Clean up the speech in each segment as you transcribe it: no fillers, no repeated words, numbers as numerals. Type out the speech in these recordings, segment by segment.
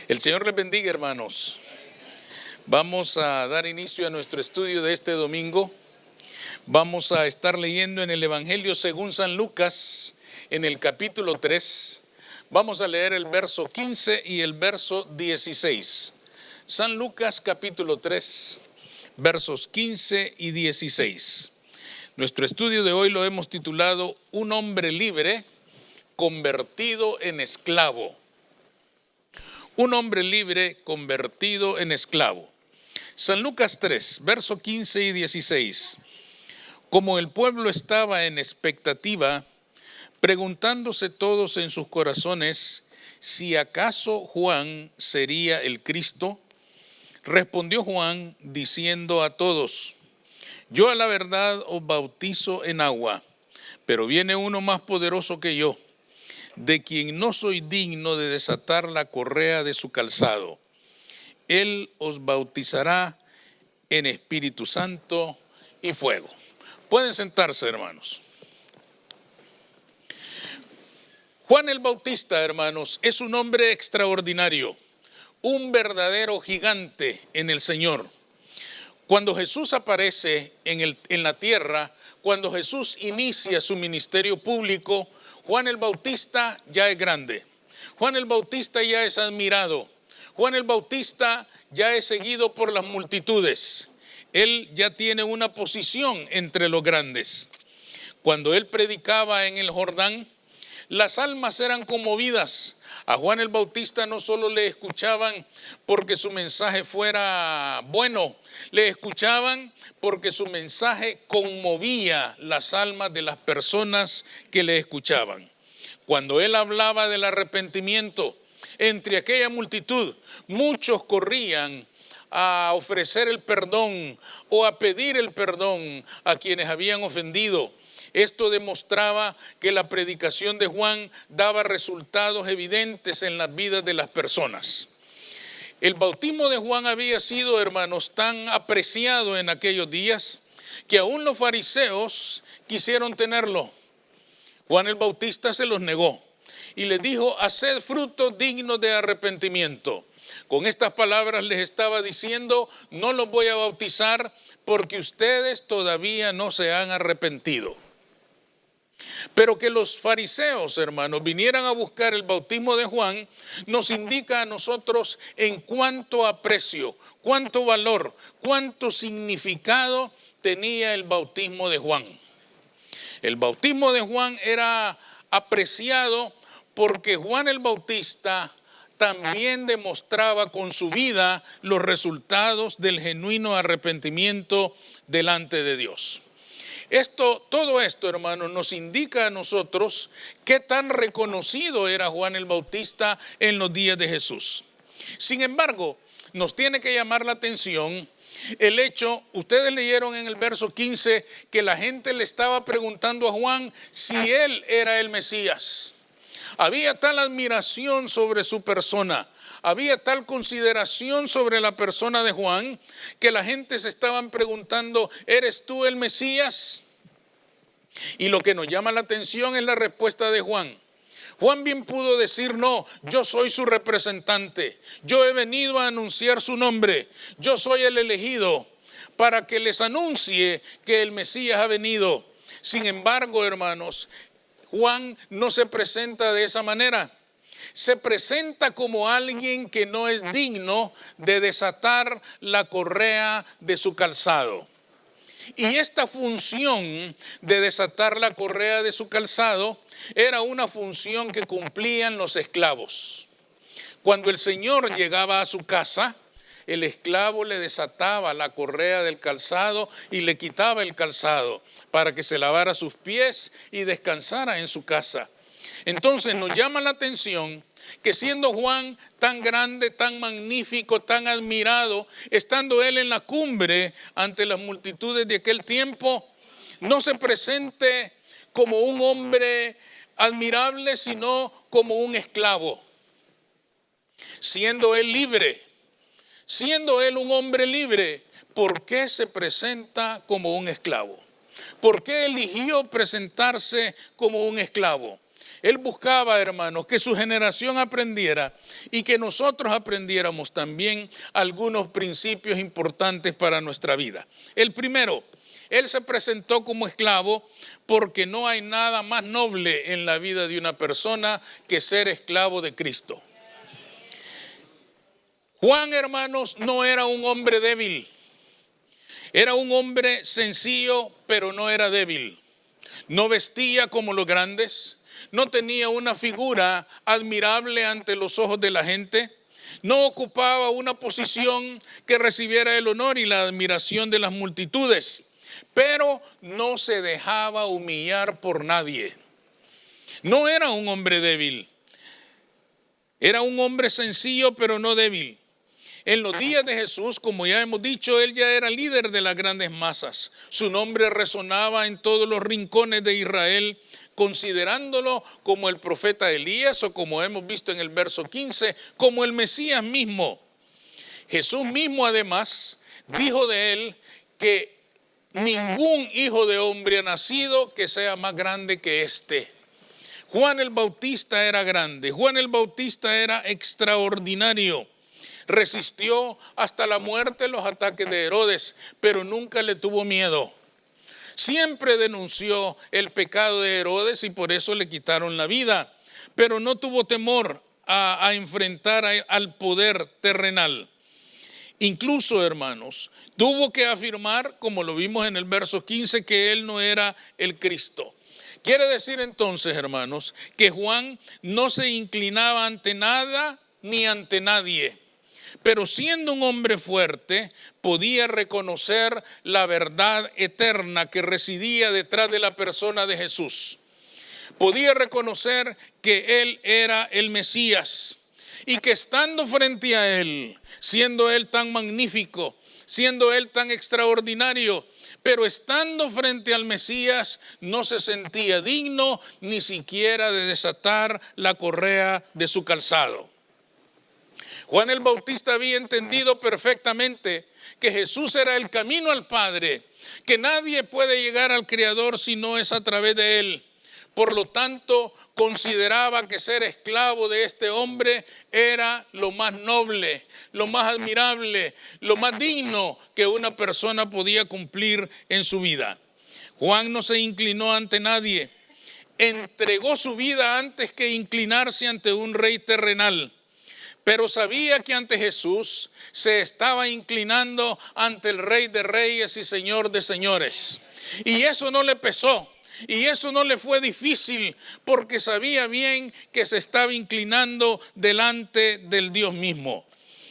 El Señor les bendiga, hermanos. Vamos a dar inicio a nuestro estudio de este domingo. Vamos a estar leyendo en el Evangelio según San Lucas, en el capítulo 3. Vamos a leer el verso 15 y el verso 16. San Lucas, capítulo 3, versos 15 y 16. Nuestro estudio de hoy lo hemos titulado Un hombre libre convertido en esclavo. Un hombre libre convertido en esclavo. San Lucas 3, verso 15 y 16. Como el pueblo estaba en expectativa, preguntándose todos en sus corazones si acaso Juan sería el Cristo, respondió Juan diciendo a todos: yo a la verdad os bautizo en agua, pero viene uno más poderoso que yo, de quien no soy digno de desatar la correa de su calzado. Él os bautizará en Espíritu Santo y fuego. Pueden sentarse, hermanos. Juan el Bautista, hermanos, es un hombre extraordinario, un verdadero gigante en el Señor. Cuando Jesús aparece en la tierra, cuando Jesús inicia su ministerio público, Juan el Bautista ya es grande. Juan el Bautista ya es admirado. Juan el Bautista ya es seguido por las multitudes. Él ya tiene una posición entre los grandes. Cuando él predicaba en el Jordán, las almas eran conmovidas. A Juan el Bautista no solo le escuchaban porque su mensaje fuera bueno, le escuchaban porque su mensaje conmovía las almas de las personas que le escuchaban. Cuando él hablaba del arrepentimiento, entre aquella multitud, muchos corrían a ofrecer el perdón o a pedir el perdón a quienes habían ofendido. Esto demostraba que la predicación de Juan daba resultados evidentes en las vidas de las personas. El bautismo de Juan había sido, hermanos, tan apreciado en aquellos días que aún los fariseos quisieron tenerlo. Juan el Bautista se los negó y les dijo: haced frutos dignos de arrepentimiento. Con estas palabras les estaba diciendo: no los voy a bautizar porque ustedes todavía no se han arrepentido. Pero que los fariseos, hermanos, vinieran a buscar el bautismo de Juan, nos indica a nosotros en cuánto aprecio, cuánto valor, cuánto significado tenía el bautismo de Juan. El bautismo de Juan era apreciado porque Juan el Bautista también demostraba con su vida los resultados del genuino arrepentimiento delante de Dios. Todo esto, hermanos, nos indica a nosotros qué tan reconocido era Juan el Bautista en los días de Jesús. Sin embargo, nos tiene que llamar la atención el hecho, ustedes leyeron en el verso 15 que la gente le estaba preguntando a Juan si él era el Mesías. Había tal admiración sobre su persona, había tal consideración sobre la persona de Juan, que la gente se estaban preguntando: ¿eres tú el Mesías? Y lo que nos llama la atención es la respuesta de Juan. Juan bien pudo decir: no, yo soy su representante, yo he venido a anunciar su nombre, yo soy el elegido para que les anuncie que el Mesías ha venido. Sin embargo, hermanos, Juan no se presenta de esa manera. Se presenta como alguien que no es digno de desatar la correa de su calzado. Y esta función de desatar la correa de su calzado era una función que cumplían los esclavos. Cuando el Señor llegaba a su casa, el esclavo le desataba la correa del calzado y le quitaba el calzado para que se lavara sus pies y descansara en su casa. Entonces nos llama la atención que siendo Juan tan grande, tan magnífico, tan admirado, estando él en la cumbre ante las multitudes de aquel tiempo, no se presente como un hombre admirable, sino como un esclavo. Siendo él libre, siendo él un hombre libre, ¿por qué se presenta como un esclavo? ¿Por qué eligió presentarse como un esclavo? Él buscaba, hermanos, que su generación aprendiera y que nosotros aprendiéramos también algunos principios importantes para nuestra vida. El primero, Él se presentó como esclavo porque no hay nada más noble en la vida de una persona que ser esclavo de Cristo. Juan, hermanos, no era un hombre débil. Era un hombre sencillo, pero no era débil. No vestía como los grandes. No tenía una figura admirable ante los ojos de la gente. No ocupaba una posición que recibiera el honor y la admiración de las multitudes. Pero no se dejaba humillar por nadie. No era un hombre débil. Era un hombre sencillo, pero no débil. En los días de Jesús, como ya hemos dicho, él ya era líder de las grandes masas. Su nombre resonaba en todos los rincones de Israel, considerándolo como el profeta Elías, o como hemos visto en el verso 15, como el Mesías mismo. Jesús mismo, además, dijo de él que ningún hijo de hombre ha nacido que sea más grande que este. Juan el Bautista era grande, Juan el Bautista era extraordinario. Resistió hasta la muerte los ataques de Herodes, pero nunca le tuvo miedo. Siempre denunció el pecado de Herodes y por eso le quitaron la vida, pero no tuvo temor a enfrentar al poder terrenal. Incluso, hermanos, tuvo que afirmar, como lo vimos en el verso 15, que él no era el Cristo. Quiere decir entonces, hermanos, que Juan no se inclinaba ante nada ni ante nadie. Pero siendo un hombre fuerte, podía reconocer la verdad eterna que residía detrás de la persona de Jesús. Podía reconocer que él era el Mesías y que estando frente a él, siendo él tan magnífico, siendo él tan extraordinario, pero estando frente al Mesías, no se sentía digno ni siquiera de desatar la correa de su calzado. Juan el Bautista había entendido perfectamente que Jesús era el camino al Padre, que nadie puede llegar al Creador si no es a través de él. Por lo tanto, consideraba que ser esclavo de este hombre era lo más noble, lo más admirable, lo más digno que una persona podía cumplir en su vida. Juan no se inclinó ante nadie, entregó su vida antes que inclinarse ante un rey terrenal. Pero sabía que ante Jesús se estaba inclinando ante el Rey de Reyes y Señor de Señores. Y eso no le pesó. Y eso no le fue difícil porque sabía bien que se estaba inclinando delante del Dios mismo.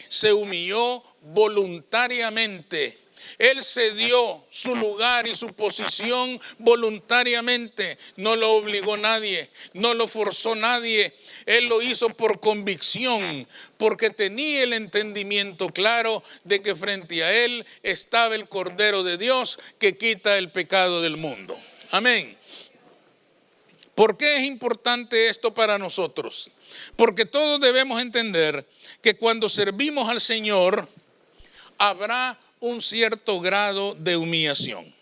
Se humilló voluntariamente. Él cedió su lugar y su posición voluntariamente. No lo obligó nadie, no lo forzó nadie. Él lo hizo por convicción, porque tenía el entendimiento claro de que frente a él estaba el Cordero de Dios que quita el pecado del mundo. Amén. ¿Por qué es importante esto para nosotros? Porque todos debemos entender que cuando servimos al Señor, habrá un cierto grado de humillación.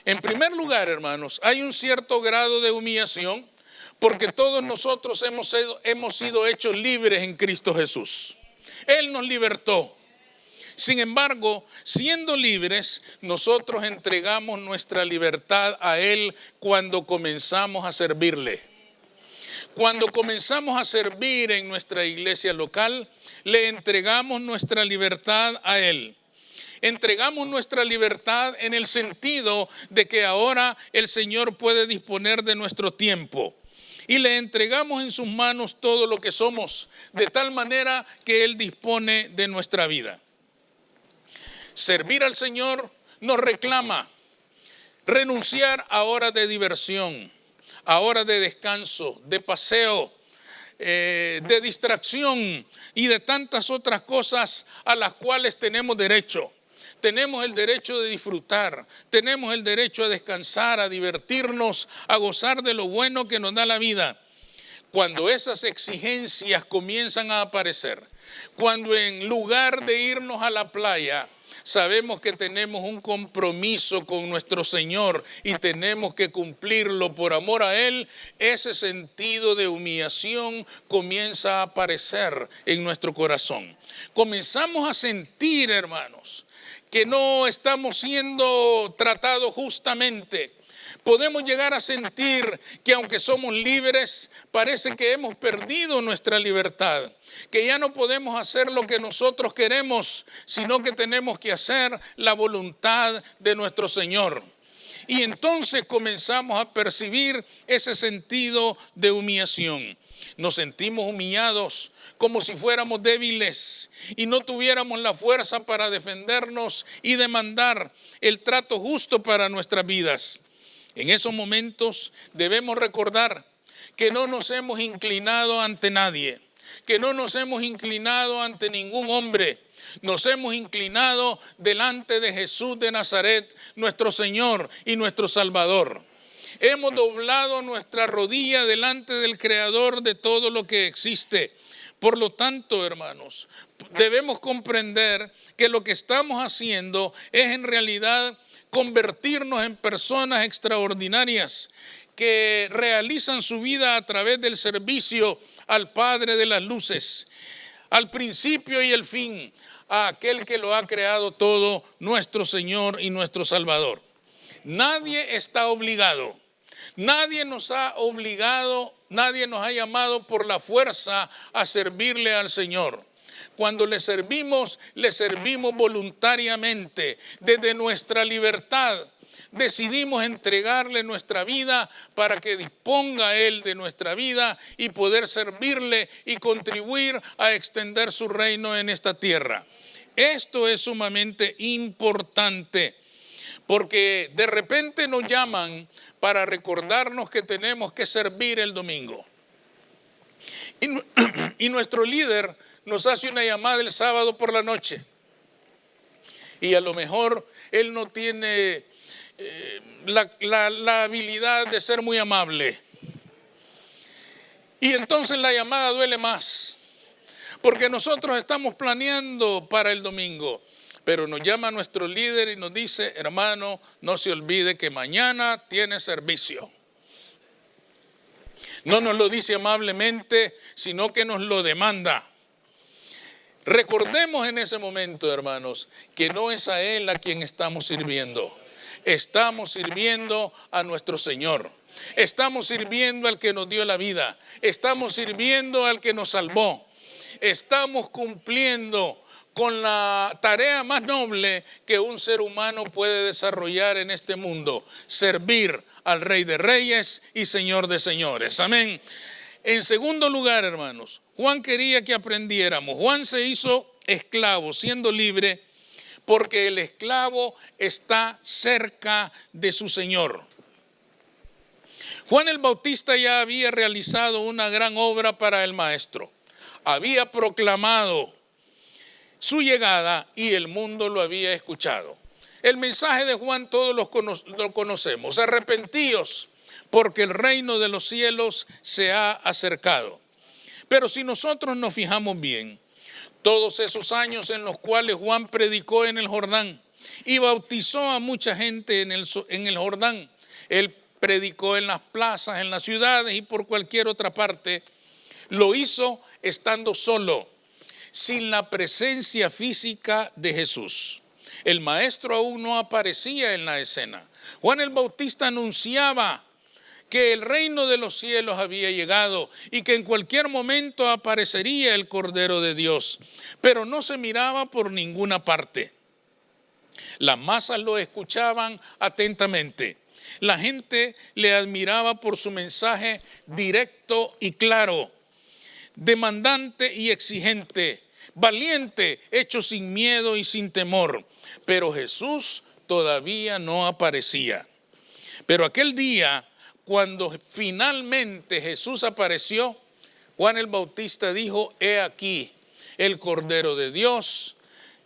En primer lugar, hermanos, hay un cierto grado de humillación porque todos nosotros hemos sido hechos libres en Cristo Jesús. Él nos libertó. Sin embargo, siendo libres, nosotros entregamos nuestra libertad a Él cuando comenzamos a servirle. Cuando comenzamos a servir en nuestra iglesia local, le entregamos nuestra libertad a Él. Entregamos nuestra libertad en el sentido de que ahora el Señor puede disponer de nuestro tiempo. Y le entregamos en sus manos todo lo que somos, de tal manera que Él dispone de nuestra vida. Servir al Señor nos reclama renunciar a horas de diversión, a horas de descanso, de paseo, de distracción y de tantas otras cosas a las cuales tenemos derecho. Tenemos el derecho de disfrutar, tenemos el derecho a descansar, a divertirnos, a gozar de lo bueno que nos da la vida. Cuando esas exigencias comienzan a aparecer, cuando en lugar de irnos a la playa, sabemos que tenemos un compromiso con nuestro Señor y tenemos que cumplirlo por amor a Él, ese sentido de humillación comienza a aparecer en nuestro corazón. Comenzamos a sentir, hermanos, que no estamos siendo tratados justamente. Podemos llegar a sentir que aunque somos libres, parece que hemos perdido nuestra libertad, que ya no podemos hacer lo que nosotros queremos, sino que tenemos que hacer la voluntad de nuestro Señor. Y entonces comenzamos a percibir ese sentido de humillación. Nos sentimos humillados como si fuéramos débiles y no tuviéramos la fuerza para defendernos y demandar el trato justo para nuestras vidas. En esos momentos debemos recordar que no nos hemos inclinado ante nadie, que no nos hemos inclinado ante ningún hombre. Nos hemos inclinado delante de Jesús de Nazaret, nuestro Señor y nuestro Salvador. Hemos doblado nuestra rodilla delante del Creador de todo lo que existe. Por lo tanto, hermanos, debemos comprender que lo que estamos haciendo es en realidad convertirnos en personas extraordinarias que realizan su vida a través del servicio al Padre de las luces, al principio y el fin, a aquel que lo ha creado todo, nuestro Señor y nuestro Salvador. Nadie está obligado, nadie nos ha obligado, nadie nos ha llamado por la fuerza a servirle al Señor. Cuando le servimos voluntariamente, desde nuestra libertad. Decidimos entregarle nuestra vida para que disponga Él de nuestra vida y poder servirle y contribuir a extender su reino en esta tierra. Esto es sumamente importante porque de repente nos llaman para recordarnos que tenemos que servir el domingo. Y nuestro líder nos hace una llamada el sábado por la noche. Y a lo mejor él no tiene la habilidad de ser muy amable. Y entonces la llamada duele más. Porque nosotros estamos planeando para el domingo. Pero nos llama nuestro líder y nos dice: hermano, no se olvide que mañana tiene servicio. No nos lo dice amablemente, sino que nos lo demanda. Recordemos en ese momento, hermanos, que no es a Él a quien estamos sirviendo. Estamos sirviendo a nuestro Señor. Estamos sirviendo al que nos dio la vida. Estamos sirviendo al que nos salvó. Estamos cumpliendo con la tarea más noble que un ser humano puede desarrollar en este mundo: servir al Rey de Reyes y Señor de Señores. Amén. En segundo lugar, hermanos, Juan quería que aprendiéramos. Juan se hizo esclavo, siendo libre, porque el esclavo está cerca de su Señor. Juan el Bautista ya había realizado una gran obra para el Maestro. Había proclamado su llegada y el mundo lo había escuchado. El mensaje de Juan todos lo conocemos: arrepentíos, porque el reino de los cielos se ha acercado. Pero si nosotros nos fijamos bien, todos esos años en los cuales Juan predicó en el Jordán y bautizó a mucha gente en el Jordán, él predicó en las plazas, en las ciudades y por cualquier otra parte, lo hizo estando solo, sin la presencia física de Jesús. El Maestro aún no aparecía en la escena. Juan el Bautista anunciaba que el reino de los cielos había llegado y que en cualquier momento aparecería el Cordero de Dios, pero no se miraba por ninguna parte. Las masas lo escuchaban atentamente. La gente le admiraba por su mensaje directo y claro, demandante y exigente, valiente, hecho sin miedo y sin temor. Pero Jesús todavía no aparecía. Pero aquel día, cuando finalmente Jesús apareció, Juan el Bautista dijo: he aquí el Cordero de Dios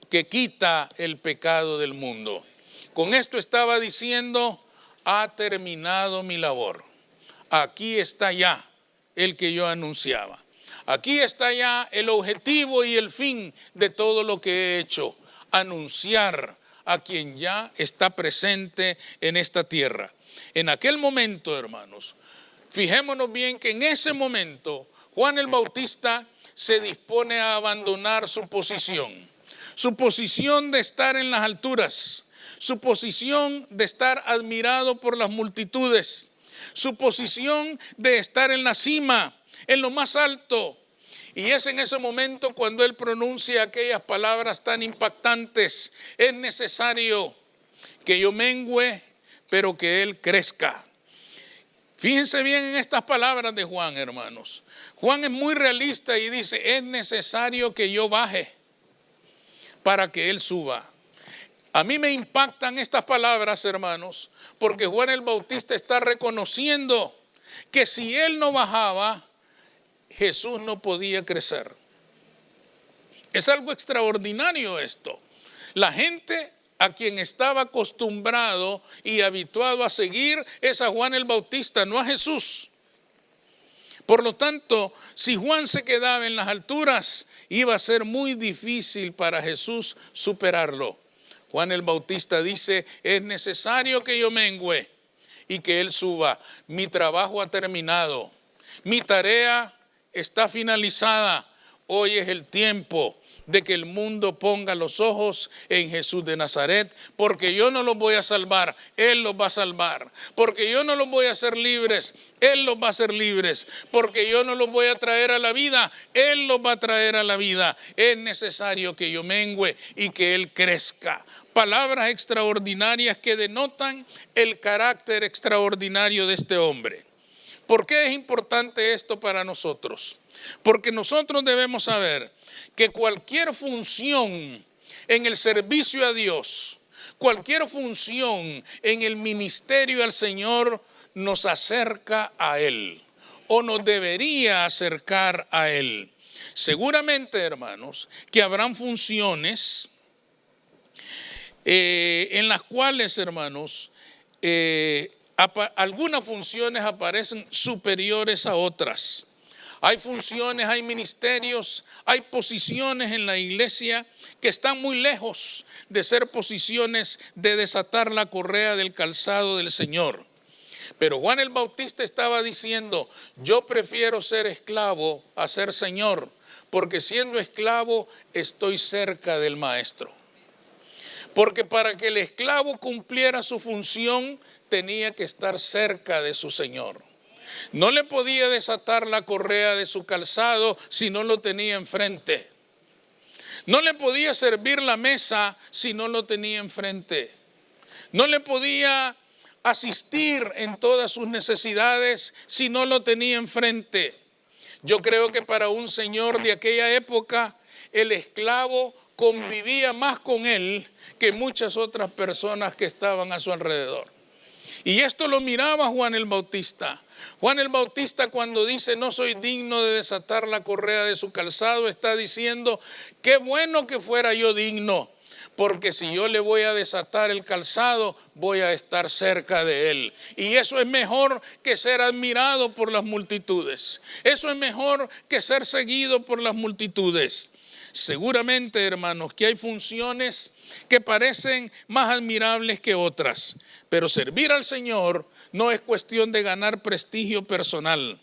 que quita el pecado del mundo. Con esto estaba diciendo: ha terminado mi labor. Aquí está ya el que yo anunciaba. Aquí está ya el objetivo y el fin de todo lo que he hecho. anunciar a quien ya está presente en esta tierra. En aquel momento, hermanos, fijémonos bien que en ese momento Juan el Bautista se dispone a abandonar su posición de estar en las alturas, su posición de estar admirado por las multitudes, su posición de estar en la cima, en lo más alto. Y es en ese momento cuando él pronuncia aquellas palabras tan impactantes: es necesario que yo mengüe, pero que él crezca. Fíjense bien en estas palabras de Juan, hermanos. Juan es muy realista y dice: es necesario que yo baje para que él suba. A mí me impactan estas palabras, hermanos, porque Juan el Bautista está reconociendo que si él no bajaba, Jesús no podía crecer. Es algo extraordinario esto. La gente a quien estaba acostumbrado y habituado a seguir es a Juan el Bautista, no a Jesús. Por lo tanto, si Juan se quedaba en las alturas, iba a ser muy difícil para Jesús superarlo. Juan el Bautista dice: es necesario que yo mengüe y que él suba. Mi trabajo ha terminado, mi tarea está finalizada. Hoy es el tiempo de que el mundo ponga los ojos en Jesús de Nazaret, porque yo no los voy a salvar, Él los va a salvar. Porque yo no los voy a hacer libres, Él los va a hacer libres. Porque yo no los voy a traer a la vida, Él los va a traer a la vida. Es necesario que yo mengüe y que Él crezca. Palabras extraordinarias que denotan el carácter extraordinario de este hombre. ¿Por qué es importante esto para nosotros? Porque nosotros debemos saber que cualquier función en el servicio a Dios, cualquier función en el ministerio al Señor nos acerca a Él o nos debería acercar a Él. Seguramente, hermanos, que habrán funciones en las cuales, hermanos, algunas funciones aparecen superiores a otras. Hay funciones, hay ministerios, hay posiciones en la iglesia que están muy lejos de ser posiciones de desatar la correa del calzado del Señor. Pero Juan el Bautista estaba diciendo: yo prefiero ser esclavo a ser Señor, porque siendo esclavo estoy cerca del Maestro. Porque para que el esclavo cumpliera su función tenía que estar cerca de su Señor. No le podía desatar la correa de su calzado si no lo tenía enfrente. No le podía servir la mesa si no lo tenía enfrente. No le podía asistir en todas sus necesidades si no lo tenía enfrente. Yo creo que para un señor de aquella época, el esclavo convivía más con él que muchas otras personas que estaban a su alrededor. Y esto lo miraba Juan el Bautista. Juan el Bautista, cuando dice: no soy digno de desatar la correa de su calzado, está diciendo: qué bueno que fuera yo digno, porque si yo le voy a desatar el calzado, voy a estar cerca de él. Y eso es mejor que ser admirado por las multitudes. Eso es mejor que ser seguido por las multitudes. Seguramente, hermanos, que hay funciones que parecen más admirables que otras, pero servir al Señor no es cuestión de ganar prestigio personal.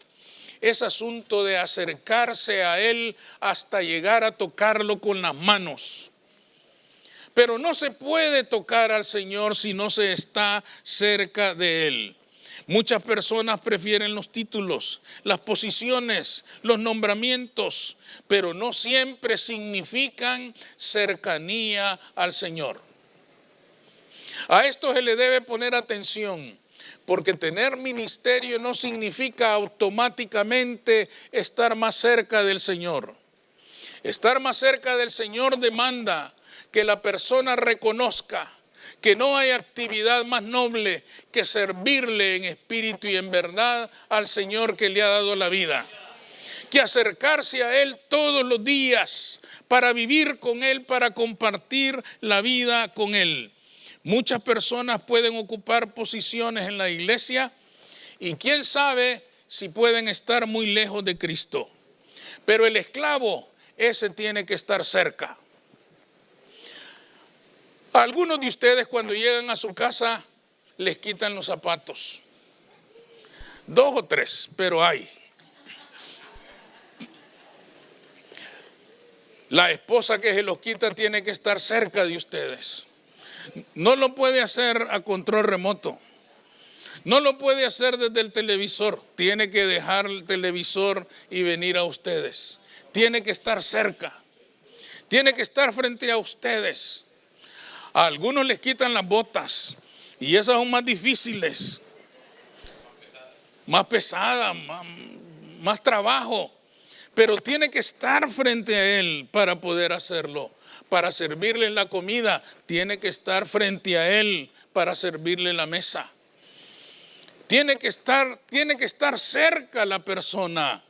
Es asunto de acercarse a Él hasta llegar a tocarlo con las manos. Pero no se puede tocar al Señor si no se está cerca de Él. Muchas personas prefieren los títulos, las posiciones, los nombramientos, pero no siempre significan cercanía al Señor. A esto se le debe poner atención, porque tener ministerio no significa automáticamente estar más cerca del Señor. Estar más cerca del Señor demanda que la persona reconozca que no hay actividad más noble que servirle en espíritu y en verdad al Señor que le ha dado la vida. Que acercarse a Él todos los días para vivir con Él, para compartir la vida con Él. Muchas personas pueden ocupar posiciones en la iglesia y quién sabe si pueden estar muy lejos de Cristo. Pero el esclavo, ese tiene que estar cerca. A algunos de ustedes cuando llegan a su casa les quitan los zapatos. 2 o 3, pero hay. La esposa que se los quita tiene que estar cerca de ustedes. No lo puede hacer a control remoto. No lo puede hacer desde el televisor. Tiene que dejar el televisor y venir a ustedes. Tiene que estar cerca. Tiene que estar frente a ustedes. A algunos les quitan las botas y esas son más difíciles, más pesadas, más trabajo. Pero tiene que estar frente a él para poder hacerlo. Para servirle la comida, tiene que estar frente a él para servirle la mesa. Tiene que estar cerca la persona.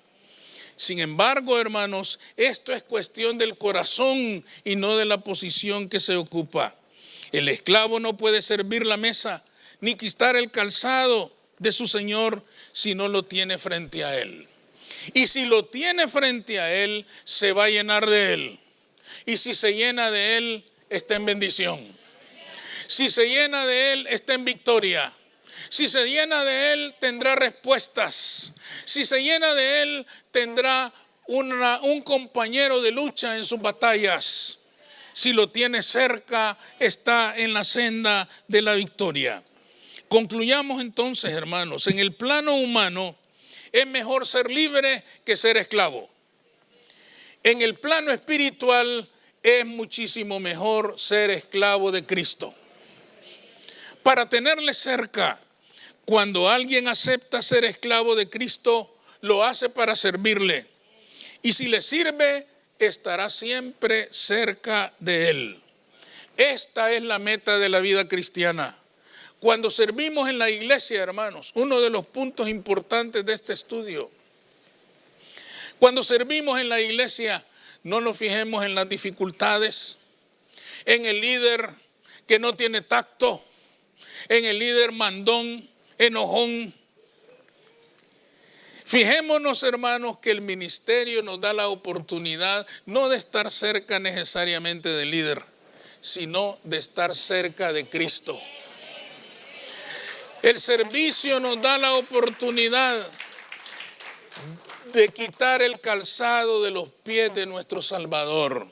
Sin embargo, hermanos, esto es cuestión del corazón y no de la posición que se ocupa. El esclavo no puede servir la mesa ni quitar el calzado de su señor si no lo tiene frente a él. Y si lo tiene frente a él, se va a llenar de él. Y si se llena de él, está en bendición. Si se llena de él, está en victoria. Si se llena de él, tendrá respuestas. Si se llena de él, tendrá un compañero de lucha en sus batallas. Si lo tiene cerca, está en la senda de la victoria. Concluyamos entonces, hermanos, en el plano humano, es mejor ser libre que ser esclavo. En el plano espiritual es muchísimo mejor ser esclavo de Cristo. Para tenerle cerca, cuando alguien acepta ser esclavo de Cristo, lo hace para servirle. Y si le sirve, estará siempre cerca de él. Esta es la meta de la vida cristiana. Cuando servimos en la iglesia, hermanos, uno de los puntos importantes de este estudio, cuando servimos en la iglesia, no nos fijemos en las dificultades, en el líder que no tiene tacto, en el líder mandón, enojón. Fijémonos, hermanos, que el ministerio nos da la oportunidad no de estar cerca necesariamente del líder, sino de estar cerca de Cristo. El servicio nos da la oportunidad de quitar el calzado de los pies de nuestro Salvador.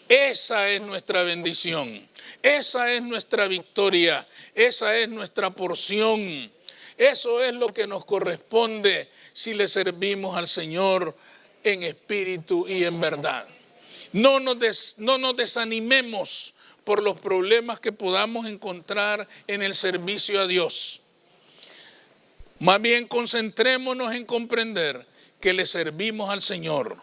Esa es nuestra bendición, esa es nuestra victoria, esa es nuestra porción. Eso es lo que nos corresponde si le servimos al Señor en espíritu y en verdad. No nos desanimemos por los problemas que podamos encontrar en el servicio a Dios. Más bien concentrémonos en comprender que le servimos al Señor.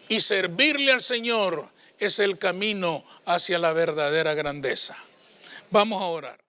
Y servirle al Señor es el camino hacia la verdadera grandeza. Vamos a orar.